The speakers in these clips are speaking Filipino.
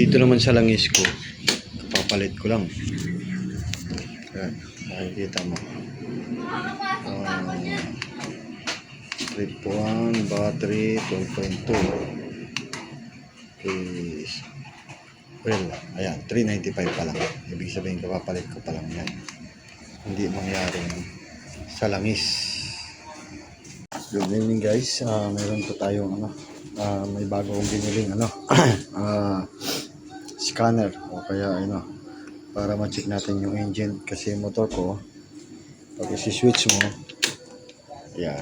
Dito naman sa langis ko, papalit ko lang. Ayan, makikita mo. Trip 1, battery 12.2. Is, well, ayan, 395 pa lang. Ibig sabihin, kapapalit ko pa lang yan. Hindi mangyaring sa langis. Good evening guys. Meron po tayong may bago kong biniling scanner o kaya para ma-check natin yung engine kasi yung motor ko pag isi-switch mo yan,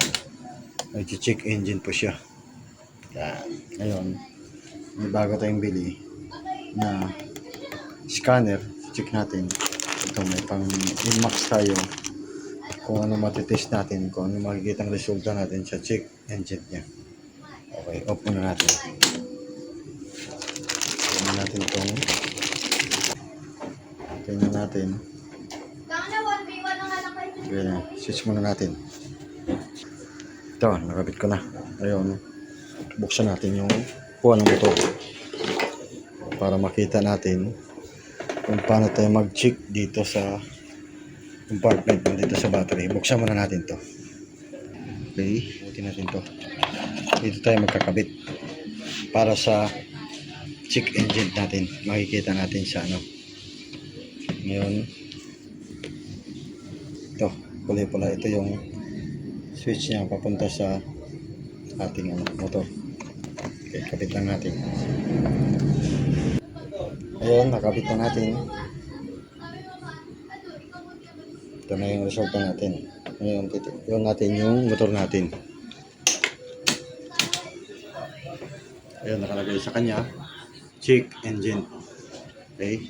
nag-check engine po siya. Yan. Ngayon may bago tayong bili na scanner. Check natin ito, may pang Inmax tayo kung ano matitest natin, kung ano makikita ang resulta natin sa check engine niya. Okay, off muna natin. Tingnan natin itong ganyan. Switch muna natin. Ito, nakabit ko na. Ayun, buksan natin yung puwan ng motor para makita natin kung paano tayo mag-check dito sa compartment dito sa battery. Buksan muna natin to. Okay, butin natin to. Dito tayo magkakabit para sa check engine natin. Makikita natin sa ngayon ito, pula-pula, ito yung switch niya papunta sa ating motor. Okay, kabit lang natin. Ayun, nakabit na natin. Ito na yung resulta natin. Ngayon, yun natin yung motor natin. Ayun, nakalagay sa kanya, check engine. Okay.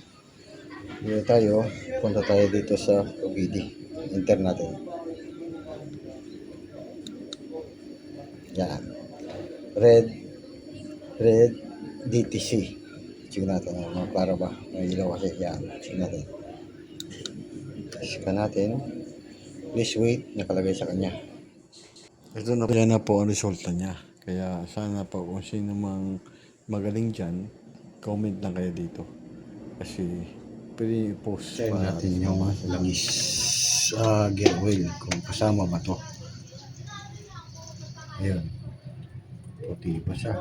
Dito tayo, punta tayo dito sa OBD. Enter natin. Yan. Red DTC. Check natin. Klaro ba? May ilaw kasi. Yan. Check natin. Scan natin. Please wait. Nakalagay sa kanya. Ito na, yan na po ang resulta niya. Kaya sana po kung sino mang magaling dyan, comment lang kayo dito. Kasi pwede i-post pa natin yung langis gear oil kung kasama ba to. Ayun. Puti pa siya.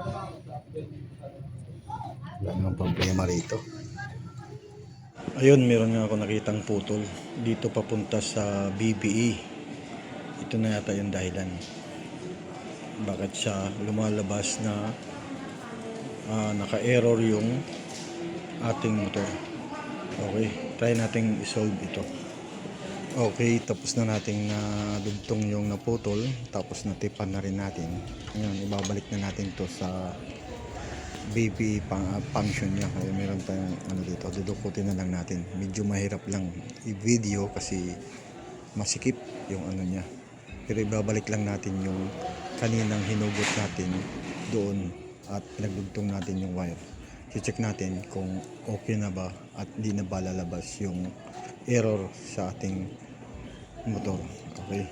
Wala nang problema rito. Ayun, meron nga ako nakitang putol dito papunta sa BBE. Ito na yata yung dahilan bakit siya lumalabas na naka-error yung ating motor. Okay, try nating i-solve ito. Okay, tapos na nating nadugtong yung naputol, tapos natipan na rin natin. Ngayon, ibabalik na natin to sa BB function niya. Kaya meron tayong dito, dudukutin na lang natin. Medyo mahirap lang i-video kasi masikip yung niya. Pero ibabalik lang natin yung kaninang hinugot natin doon at pinagdugtong natin yung wire. I-check natin kung okay na ba at hindi na ba lalabas yung error sa ating motor. Okay.